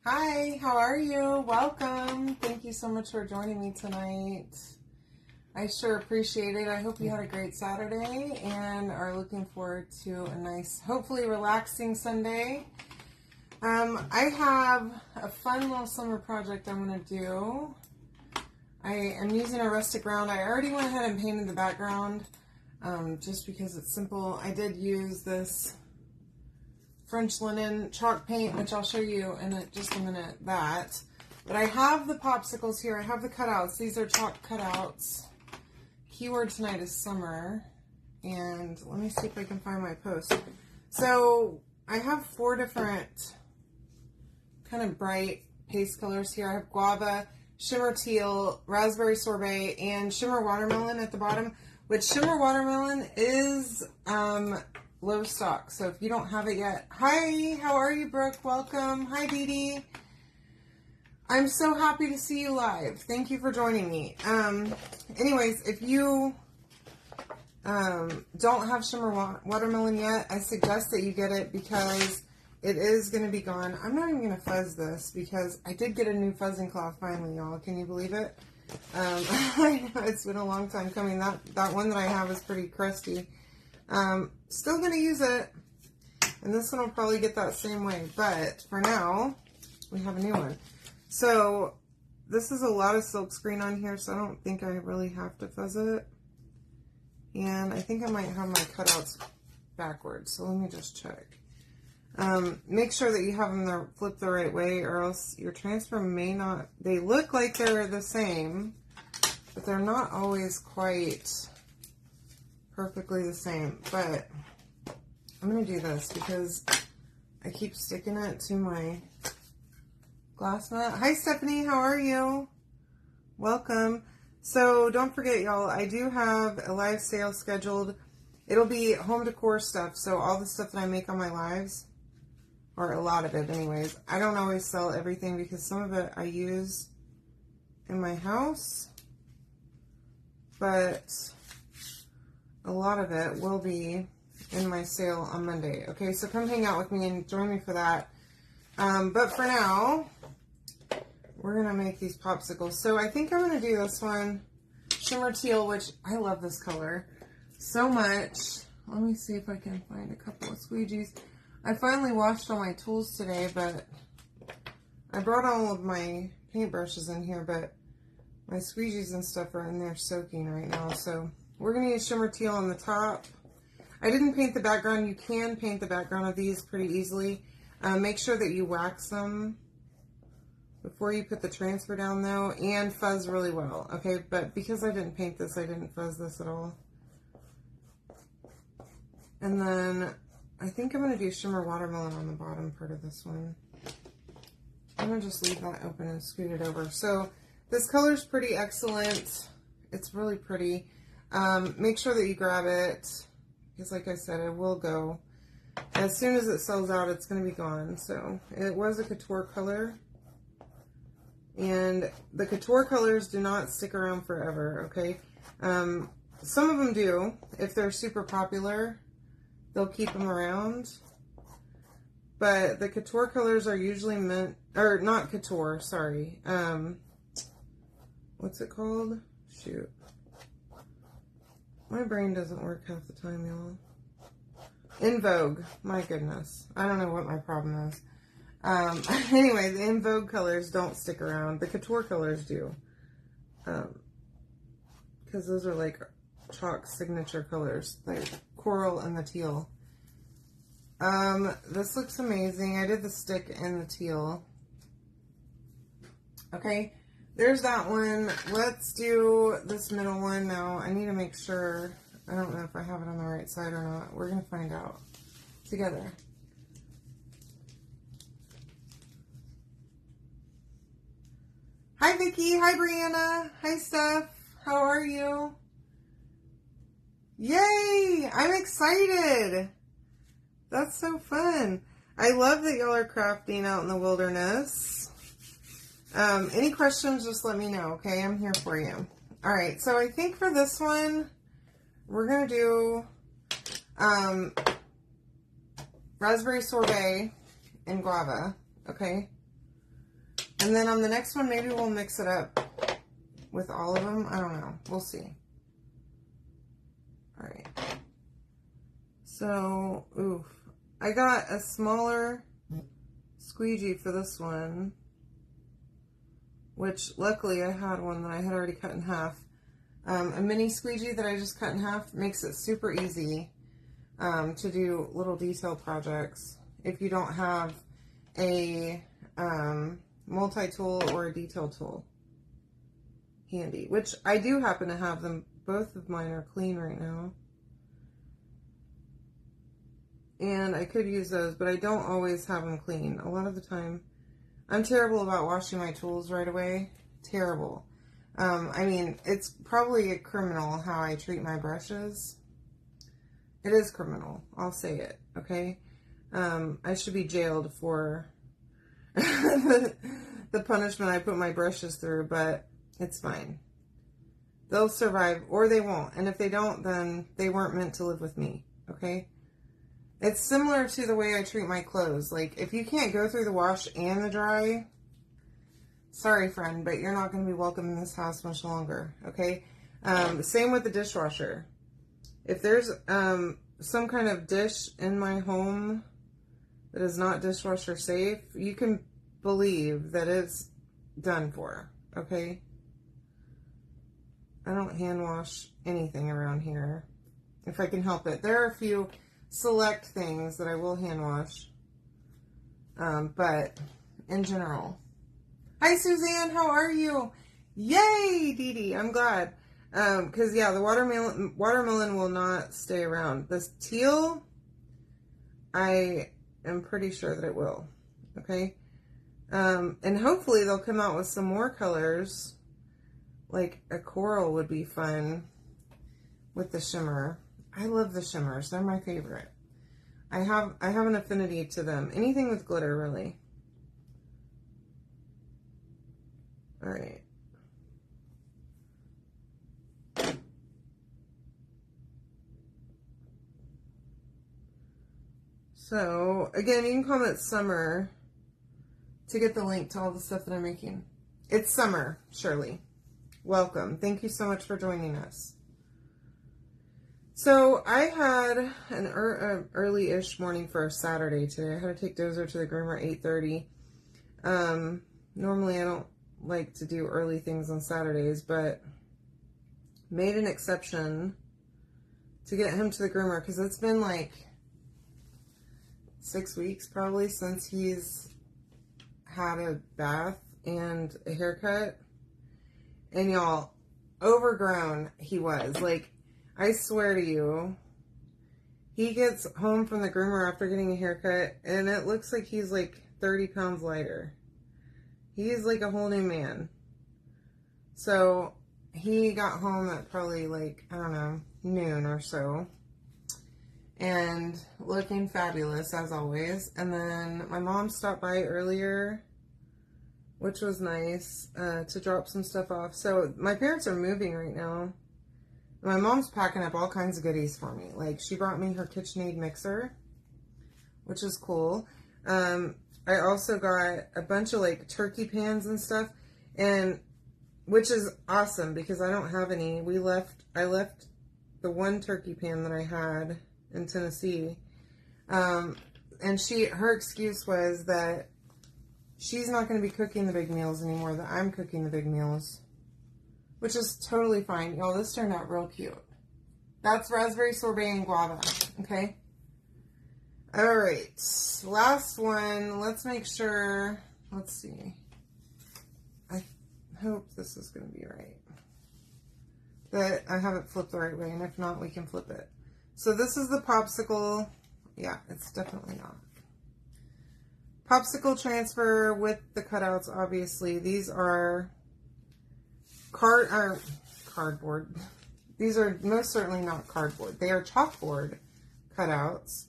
Hi, how are you? Welcome. Thank you so much for joining me tonight. I sure appreciate it. I hope you had a great Saturday and are looking forward to a nice, hopefully relaxing Sunday. I have a fun little summer project I'm going to do. I am using a rustic round. I already went ahead and painted the background just because it's simple. I did use this French linen chalk paint, which I'll show you in just a minute that. But I have the popsicles here. I have the cutouts. These are chalk cutouts. Keyword tonight is summer. And let me see if I can find my post. So I have 4 different kind of bright paste colors here. I have guava, shimmer teal, raspberry sorbet, and shimmer watermelon at the bottom. Which shimmer watermelon is low stock, so if you don't have it yet. Hi, how are you, Brooke? Welcome. Hi, Dee Dee. I'm so happy to see you live. Thank you for joining me. Anyways, if you don't have shimmer watermelon yet, I suggest that you get it because it is going to be gone. I'm not even going to fuzz this because I did get a new fuzzing cloth finally, y'all. Can you believe it? I know it's been a long time coming. That one that I have is pretty crusty. Still going to use it, and this one will probably get that same way, but for now, we have a new one. So, this is a lot of silk screen on here, so I don't think I really have to fuzz it, and I think I might have my cutouts backwards, so let me just check. Make sure that you have them flipped the right way, or else your transfer may not, they look like they're the same, but they're not always quite perfectly the same. But I'm going to do this because I keep sticking it to my glass mat. Hi, Stephanie. How are you? Welcome. So don't forget, y'all, I do have a live sale scheduled. It'll be home decor stuff. So all the stuff that I make on my lives, or a lot of it anyways. I don't always sell everything because some of it I use in my house, but a lot of it will be in my sale on Monday. Okay, so come hang out with me and join me for that. But for now, we're going to make these popsicles. So I think I'm going to do this one, shimmer teal, which I love this color so much. Let me see if I can find a couple of squeegees. I finally washed all my tools today, but I brought all of my paintbrushes in here, but my squeegees and stuff are in there soaking right now. So we're going to use shimmer teal on the top. I didn't paint the background. You can paint the background of these pretty easily. Make sure that you wax them before you put the transfer down though, and fuzz really well. Okay, but because I didn't paint this, I didn't fuzz this at all. And then I think I'm going to do shimmer watermelon on the bottom part of this one. I'm going to just leave that open and scoot it over. So this color is pretty excellent. It's really pretty. Make sure that you grab it, because like I said, it will go. As soon as it sells out, it's going to be gone. So it was a couture color, and the couture colors do not stick around forever, okay? Some of them do. If they're super popular, they'll keep them around. But the couture colors are usually meant, or not couture, sorry. What's it called? Shoot. My brain doesn't work half the time, y'all. In Vogue. My goodness. I don't know what my problem is. Anyway, the In Vogue colors don't stick around. The couture colors do. Because those are like chalk signature colors. Like coral and the teal. This looks amazing. I did the stick and the teal. Okay. There's that one. Let's do this middle one now. I need to make sure. I don't know if I have it on the right side or not. We're going to find out together. Hi, Vicki. Hi, Brianna. Hi, Steph. How are you? Yay! I'm excited. That's so fun. I love that y'all are crafting out in the wilderness. Any questions, just let me know, okay? I'm here for you. All right, so I think for this one, we're going to do raspberry sorbet and guava, okay? And then on the next one, maybe we'll mix it up with all of them. I don't know. We'll see. All right. So, oof. I got a smaller squeegee for this one, which luckily I had one that I had already cut in half. A mini squeegee that I just cut in half makes it super easy to do little detail projects if you don't have a multi-tool or a detail tool handy, which I do happen to have them. Both of mine are clean right now. And I could use those, but I don't always have them clean. A lot of the time, I'm terrible about washing my tools right away. Terrible. I mean, it's probably a criminal how I treat my brushes. It is criminal. I'll say it, okay? I should be jailed for the punishment I put my brushes through, but it's fine. They'll survive, or they won't. And if they don't, then they weren't meant to live with me, okay? It's similar to the way I treat my clothes. Like, if you can't go through the wash and the dry, sorry, friend, but you're not going to be welcome in this house much longer, okay? Same with the dishwasher. If there's some kind of dish in my home that is not dishwasher safe, you can believe that it's done for, okay? I don't hand wash anything around here if I can help it. There are a few select things that I will hand wash, but in general. Hi, Suzanne, how are you? Yay, Dee Dee, I'm glad. Because, yeah, the watermelon will not stay around. This teal, I am pretty sure that it will, okay? And hopefully they'll come out with some more colors, like a coral would be fun with the shimmer. I love the shimmers. They're my favorite. I have an affinity to them. Anything with glitter, really. All right. So, again, you can comment summer to get the link to all the stuff that I'm making. It's summer, Shirley. Welcome. Thank you so much for joining us. So I had an early-ish morning for a Saturday today. I had to take Dozer to the groomer at 8:30. Normally I don't like to do early things on Saturdays, but made an exception to get him to the groomer because it's been like 6 weeks probably since he's had a bath and a haircut. And y'all, overgrown he was. Like, I swear to you, he gets home from the groomer after getting a haircut, and it looks like he's like 30 pounds lighter. He's like a whole new man. So, he got home at probably like, I don't know, noon or so. And looking fabulous, as always. And then my mom stopped by earlier, which was nice, to drop some stuff off. So, my parents are moving right now. My mom's packing up all kinds of goodies for me. Like, she brought me her KitchenAid mixer, which is cool. I also got a bunch of, like, turkey pans and stuff, and which is awesome because I don't have any. I left the one turkey pan that I had in Tennessee, and her excuse was that she's not going to be cooking the big meals anymore, that I'm cooking the big meals. Which is totally fine. Y'all, this turned out real cute. That's raspberry sorbet and guava. Okay? Alright. Last one. Let's make sure. Let's see. I hope this is going to be right. That I have it flipped the right way. And if not, we can flip it. So this is the popsicle. Yeah, it's definitely not. Popsicle transfer with the cutouts, obviously. These are cardboard. These are most certainly not cardboard. They are chalkboard cutouts,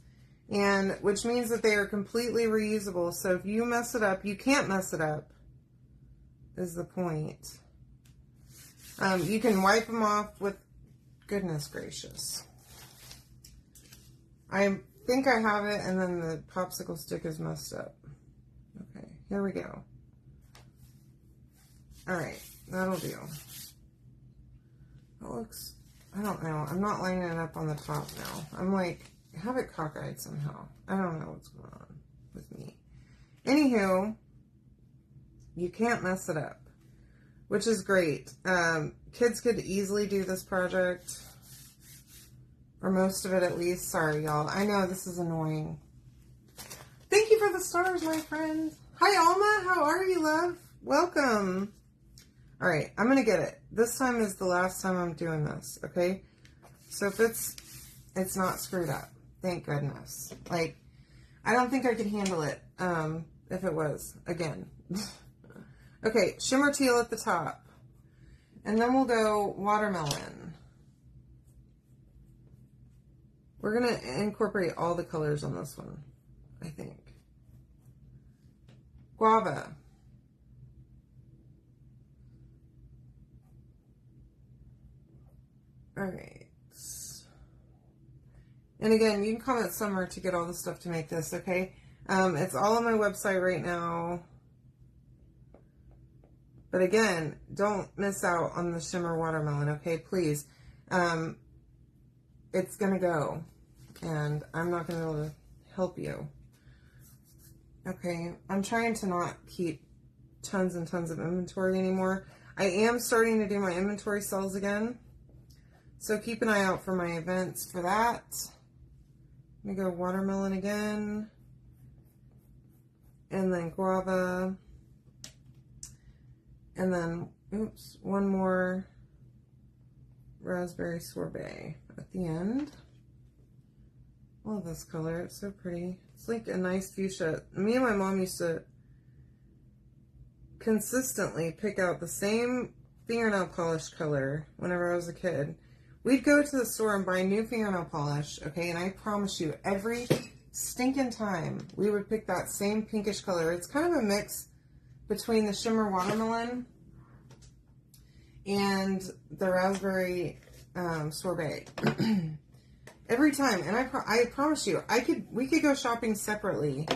and which means that they are completely reusable. So if you mess it up, you can't mess it up, is the point. You can wipe them off with, goodness gracious. I think I have it, and then the popsicle stick is messed up. Okay, here we go. Alright, that'll do. That looks, I don't know. I'm not lining it up on the top now. I'm like, have it cockeyed somehow. I don't know what's going on with me. Anywho, you can't mess it up, which is great. Kids could easily do this project, or most of it at least. Sorry, y'all. I know this is annoying. Thank you for the stars, my friend. Hi, Alma. How are you, love? Welcome. All right, I'm going to get it. This time is the last time I'm doing this, okay? So if it's not screwed up. Thank goodness. Like, I don't think I could handle it if it was, again. Okay, shimmer teal at the top. And then we'll go watermelon. We're going to incorporate all the colors on this one, I think. Guava. All right. And again, you can comment summer to get all the stuff to make this, okay? It's all on my website right now. But again, don't miss out on the shimmer watermelon, okay? Please. It's going to go. And I'm not going to be able to help you. Okay, I'm trying to not keep tons and tons of inventory anymore. I am starting to do my inventory sales again. So keep an eye out for my events for that. Let me go watermelon again. And then guava. And then, oops, one more raspberry sorbet at the end. Love this color. It's so pretty. It's like a nice fuchsia. Me and my mom used to consistently pick out the same fingernail polish color whenever I was a kid. We'd go to the store and buy new fingernail polish, okay? And I promise you, every stinking time, we would pick that same pinkish color. It's kind of a mix between the shimmer watermelon and the raspberry sorbet. Every time, and I promise you, we could go shopping separately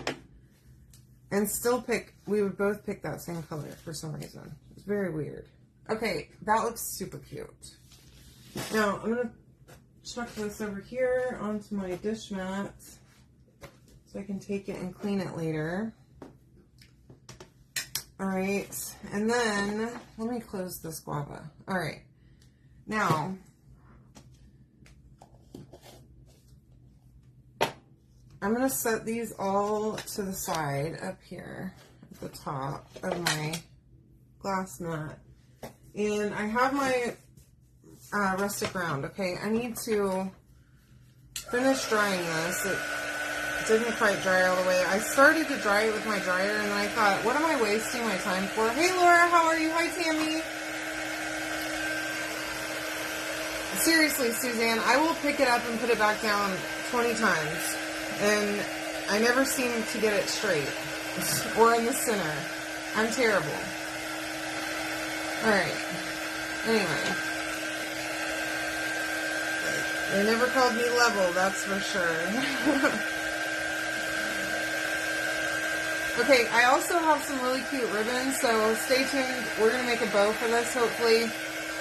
and still we would both pick that same color for some reason. It's very weird. Okay, that looks super cute. Now, I'm going to chuck this over here onto my dish mat so I can take it and clean it later. Alright, and then, let me close this guava. Alright, now, I'm going to set these all to the side up here at the top of my glass mat. And I have my rustic round, okay? I need to finish drying this. It didn't quite dry all the way. I started to dry it with my dryer, and then I thought, what am I wasting my time for? Hey, Laura, how are you? Hi, Tammy. Seriously, Suzanne, I will pick it up and put it back down 20 times. And I never seem to get it straight. Or in the center. I'm terrible. Alright. Anyway. They never called me level, that's for sure. Okay, I also have some really cute ribbons, so stay tuned. We're going to make a bow for this, hopefully.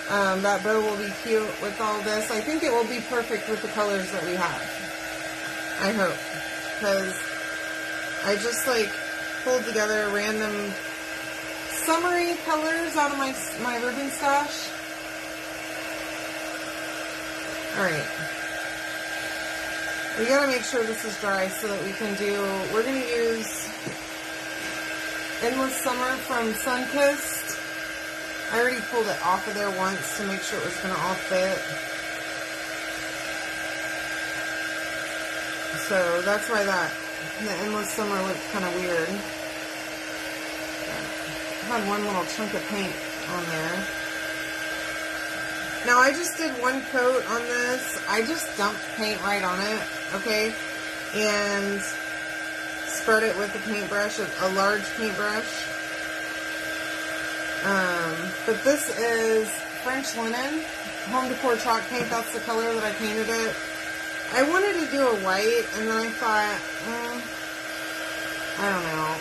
That bow will be cute with all this. I think it will be perfect with the colors that we have. I hope, because I just like pulled together random summery colors out of my ribbon stash. Alright, we gotta make sure this is dry so that we can we're gonna use Endless Summer from Sunkissed. I already pulled it off of there once to make sure it was gonna all fit. So that's why the Endless Summer looked kind of weird. I had one little chunk of paint on there. Now I just did one coat on this. I just dumped paint right on it, okay? And spread it with a paintbrush, a large paintbrush. But this is French Linen Home Decor Chalk Paint. That's the color that I painted it. I wanted to do a white, and then I thought, I don't know.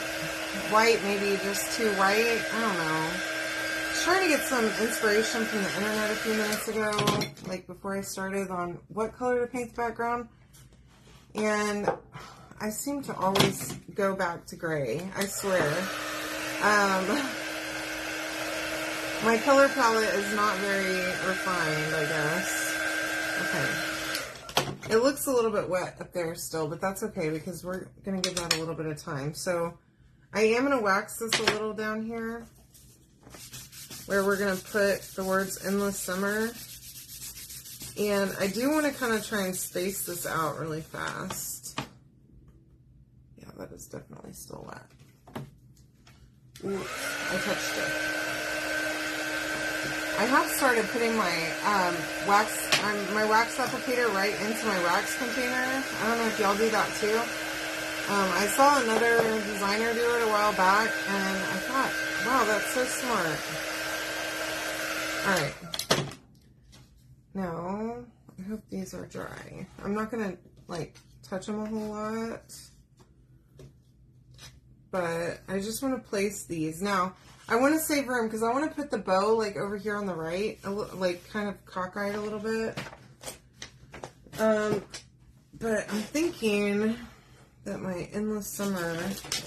White, maybe just too white. I don't know. trying to get some inspiration from the internet a few minutes ago, like before I started, on what color to paint the background. And I seem to always go back to gray, I swear. My color palette is not very refined, I guess. Okay. It looks a little bit wet up there still, but that's okay because we're going to give that a little bit of time. So I am going to wax this a little down here where we're going to put the words Endless Summer. And I do want to kind of try and space this out really fast. Yeah, that is definitely still wet. Ooh, I touched it. I have started putting my wax applicator right into my wax container. I don't know if y'all do that too. I saw another designer do it a while back, and I thought, wow, that's so smart. Alright. Now, I hope these are dry. I'm not going to, like, touch them a whole lot. But I just want to place these. Now, I want to save room because I want to put the bow, like, over here on the right. Like, kind of cockeyed a little bit. But I'm thinking that my Endless Summer,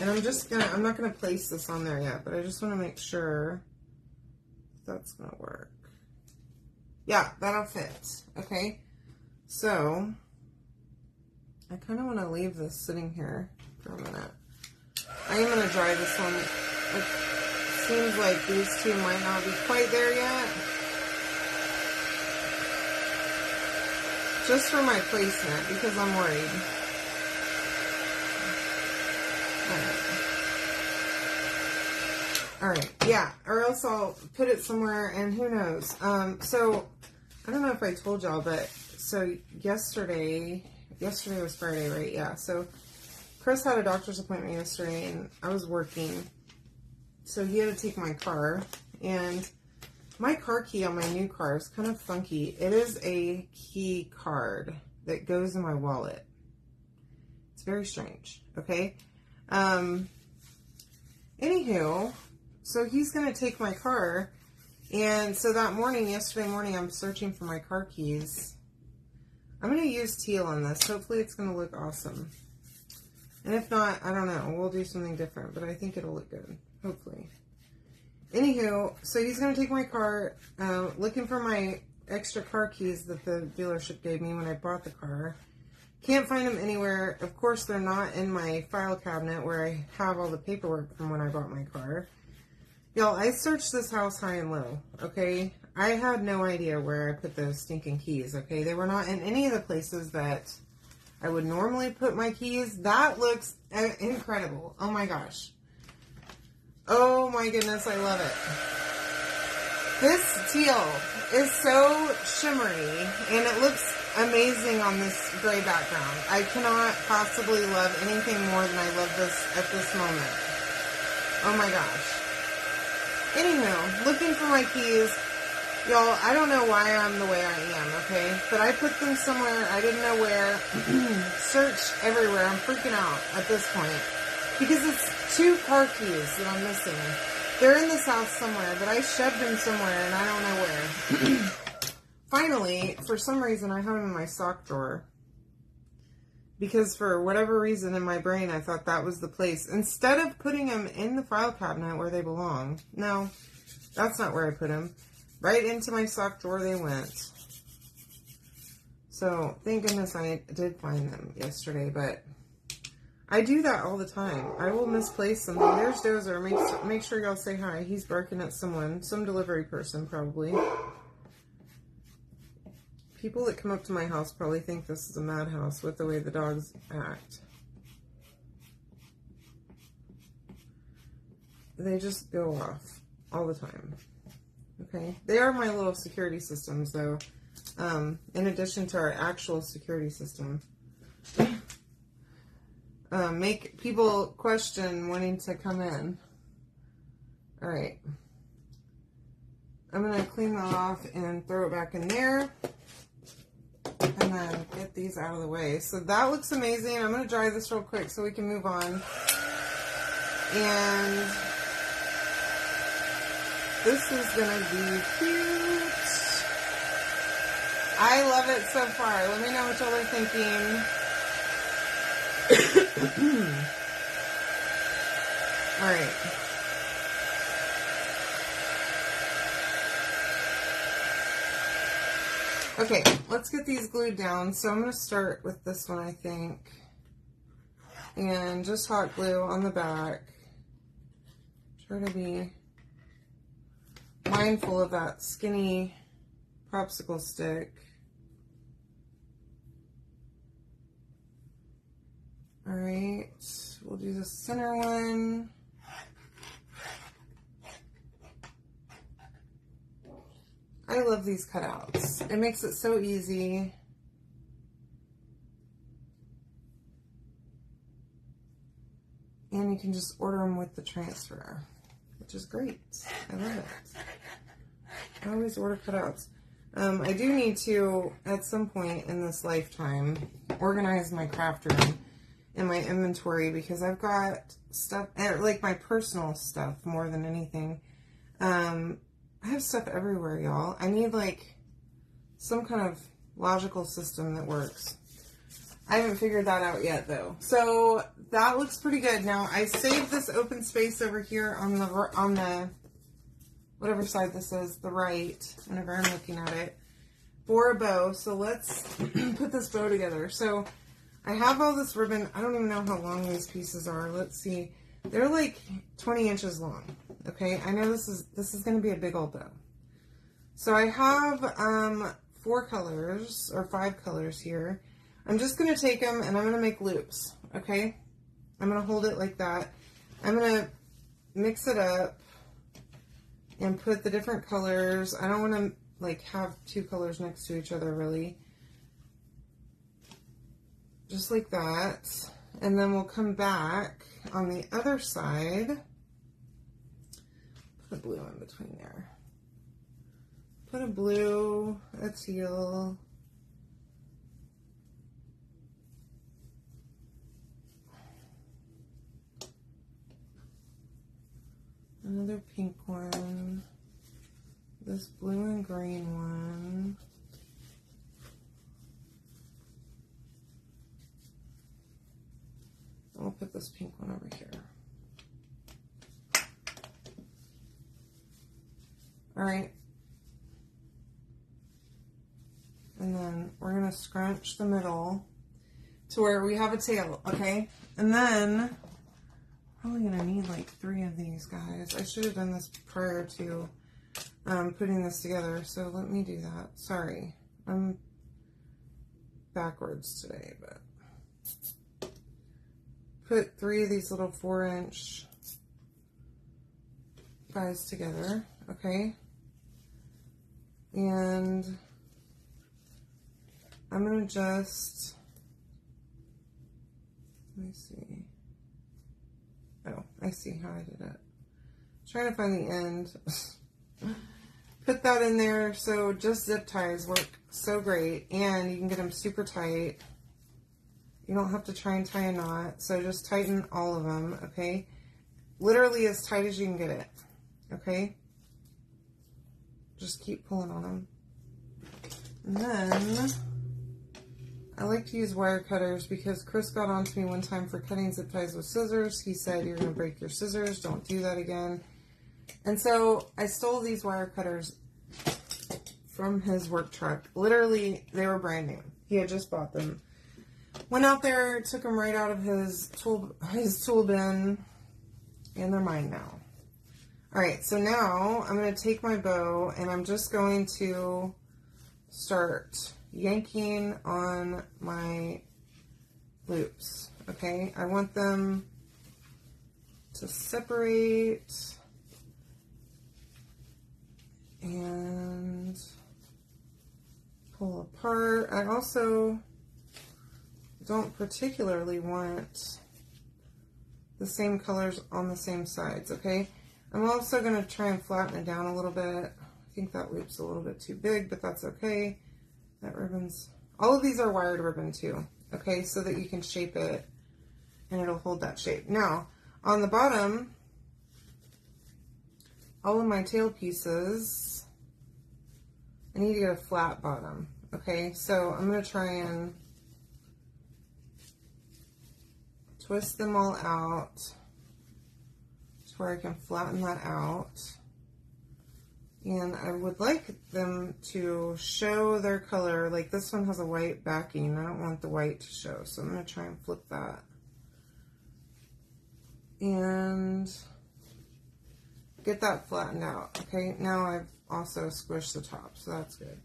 and I'm not going to place this on there yet, but I just want to make sure that's going to work. Yeah, that'll fit. Okay. So, I kind of want to leave this sitting here for a minute. I am going to dry this one. It seems like these two might not be quite there yet. Just for my placement, because I'm worried. Alright, yeah, or else I'll put it somewhere, and who knows. So, I don't know if I told y'all, but, so yesterday was Friday, right? Yeah, so Chris had a doctor's appointment yesterday, and I was working, so he had to take my car, and my car key on my new car is kind of funky. It is a key card that goes in my wallet. It's very strange, okay? Anywho, so he's going to take my car, and so that morning, yesterday morning, I'm searching for my car keys. I'm going to use teal on this. Hopefully it's going to look awesome. And if not, I don't know. We'll do something different, but I think it'll look good. Hopefully. Anywho, so he's going to take my car, looking for my extra car keys that the dealership gave me when I bought the car. Can't find them anywhere. Of course, they're not in my file cabinet where I have all the paperwork from when I bought my car. Y'all, I searched this house high and low, okay? I had no idea where I put those stinking keys, okay? They were not in any of the places that I would normally put my keys. That looks incredible. Oh my gosh. Oh my goodness, I love it. This teal is so shimmery, and it looks amazing on this gray background. I cannot possibly love anything more than I love this at this moment. Oh my gosh. Anywho, looking for my keys. Y'all, I don't know why I'm the way I am, okay? But I put them somewhere. I didn't know where. Searched everywhere. I'm freaking out at this point. Because it's 2 car keys that I'm missing. They're in this house somewhere, but I shoved them somewhere and I don't know where. Finally, for some reason, I have them in my sock drawer. Because for whatever reason in my brain, I thought that was the place. Instead of putting them in the file cabinet where they belong. No, that's not where I put them. Right into my sock drawer they went. So, thank goodness I did find them yesterday, but I do that all the time. I will misplace something. There's Dozer. Make sure y'all say hi. He's barking at someone. Some delivery person, probably. People that come up to my house probably think this is a madhouse with the way the dogs act. They just go off all the time. Okay? They are my little security systems, though. In addition to our actual security system. Make people question wanting to come in. Alright. I'm going to clean that off and throw it back in there. And then get these out of the way. So that looks amazing. I'm going to dry this real quick so we can move on. And This is gonna be cute. I love it so far. Let me know what y'all are thinking. All right. Okay, let's get these glued down. So I'm going to start with this one, I think. And just hot glue on the back. Try to be mindful of that skinny popsicle stick. All right, we'll do the center one. I love these cutouts. It makes it so easy. And you can just order them with the transfer, which is great. I love it. I always order cutouts. I do need to, at some point in this lifetime, organize my craft room and my inventory, because I've got stuff, like my personal stuff more than anything. I have stuff everywhere, y'all. I need like some kind of logical system that works. I haven't figured that out yet though. So that looks pretty good. Now I saved this open space over here on the whatever side this is, the right, whenever I'm looking at it, for a bow. So let's put this bow together. So I have all this ribbon. I don't even know how long these pieces are. Let's see. They're like 20 inches long. Okay, I know this is going to be a big old bow. So I have 4 colors or 5 colors here. I'm just going to take them and I'm going to make loops. Okay, I'm going to hold it like that. I'm going to mix it up and put the different colors. I don't want to like have 2 colors next to each other really. Just like that. And then we'll come back on the other side. Put a blue in between there. Put a blue, a teal. Another pink one. This blue and green one. I'll put this pink one over here. All right. And then we're going to scrunch the middle to where we have a tail, okay? And then, probably going to need like 3 of these guys. I should have done this prior to putting this together, so let me do that. Sorry, I'm backwards today, but put 3 of these little 4-inch guys together, okay? And I'm going to just, let me see. Oh, I see how I did it. Trying to find the end. Put that in there. So just zip ties work so great, and you can get them super tight. You don't have to try and tie a knot. So just tighten all of them, okay? Literally as tight as you can get it, okay? Just keep pulling on them. And then I like to use wire cutters because Chris got on to me one time for cutting zip ties with scissors. He said, "You're going to break your scissors. Don't do that again." And so I stole these wire cutters from his work truck. Literally, they were brand new. He had just bought them. Went out there, took them right out of his tool bin, and they're mine now. All right, so now I'm going to take my bow and I'm just going to start yanking on my loops, okay? I want them to separate and pull apart. I also don't particularly want the same colors on the same sides, okay? I'm also going to try and flatten it down a little bit. I think that loop's a little bit too big, but that's okay. That ribbon's, all of these are wired ribbon too, okay, so that you can shape it and it'll hold that shape. Now, on the bottom, all of my tail pieces, I need to get a flat bottom. Okay, so I'm going to try and twist them all out to where I can flatten that out. And I would like them to show their color. Like this one has a white backing. I don't want the white to show, so I'm going to try and flip that. And get that flattened out. Okay, now I've also squished the top, so that's good.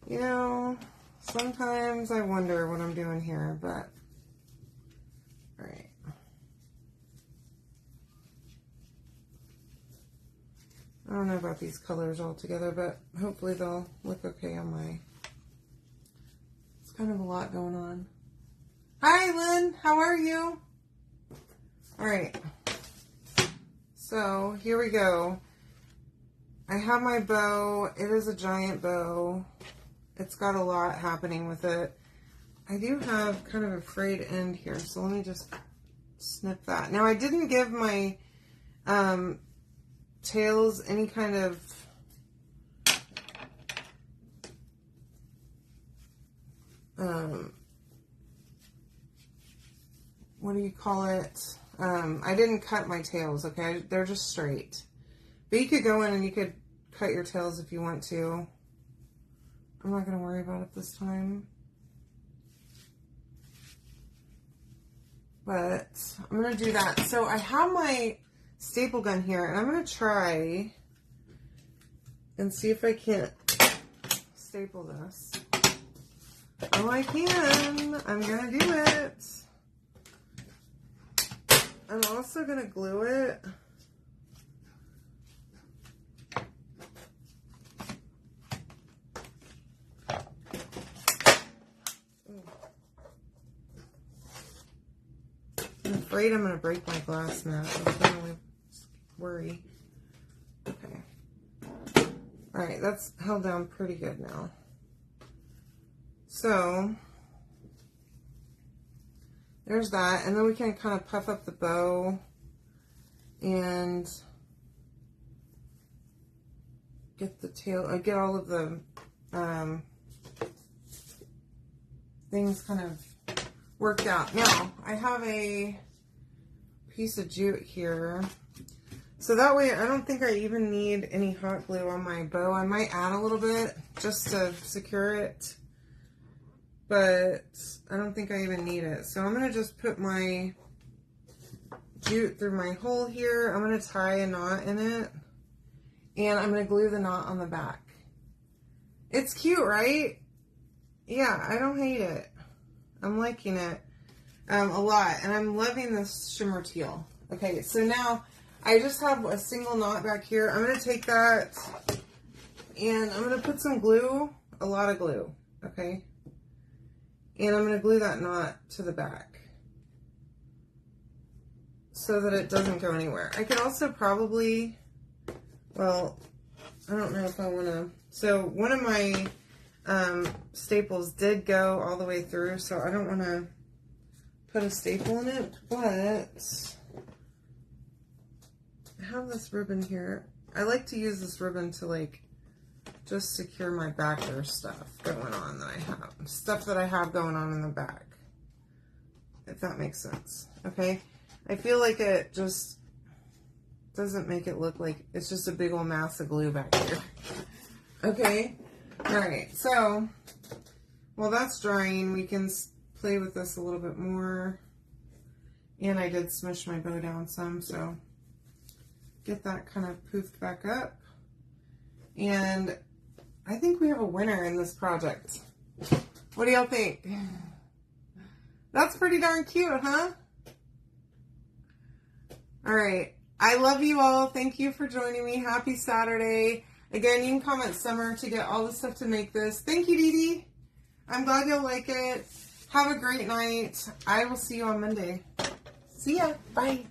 You know, sometimes I wonder what I'm doing here, but alright. I don't know about these colors altogether, but hopefully they'll look okay on my... It's kind of a lot going on. Hi, Lynn. How are you? Alright. So, here we go. I have my bow. It is a giant bow. It's got a lot happening with it. I do have kind of a frayed end here, so let me just snip that. Now, I didn't give my tails any kind of what do you call it? I didn't cut my tails, okay? They're just straight. But you could go in and you could cut your tails if you want to. I'm not going to worry about it this time. But I'm going to do that. So I have my staple gun here, and I'm going to try and see if I can't staple this. Oh, I can. I'm going to do it. I'm also going to glue it. I'm afraid I'm going to break my glass mat. That's my only worry. Okay. Alright, that's held down pretty good now. So, there's that. And then we can kind of puff up the bow and get the tail, get all of the things kind of worked out. Now, I have a piece of jute here. So that way, I don't think I even need any hot glue on my bow. I might add a little bit just to secure it, but I don't think I even need it. So I'm going to just put my jute through my hole here. I'm going to tie a knot in it, and I'm going to glue the knot on the back. It's cute, right? Yeah, I don't hate it. I'm liking it a lot, and I'm loving this shimmer teal. Okay, so now I just have a single knot back here. I'm going to take that, and I'm going to put some glue, a lot of glue, okay? And I'm going to glue that knot to the back so that it doesn't go anywhere. I could also probably, well, I don't know if I want to. So one of my staples did go all the way through, so I don't want to put a staple in it, but I have this ribbon here. I like to use this ribbon to like just secure my backer stuff going on that I have. Stuff that I have going on in the back. If that makes sense. Okay? I feel like it just doesn't make it look like it's just a big old mass of glue back here. Okay? Alright, so while that's drying, we can play with this a little bit more. And I did smush my bow down some, so get that kind of poofed back up. And I think we have a winner in this project. What do y'all think? That's pretty darn cute, huh? All right. I love you all. Thank you for joining me. Happy Saturday. Again, you can comment summer to get all the stuff to make this. Thank you, Dee Dee. I'm glad you'll like it. Have a great night. I will see you on Monday. See ya. Bye.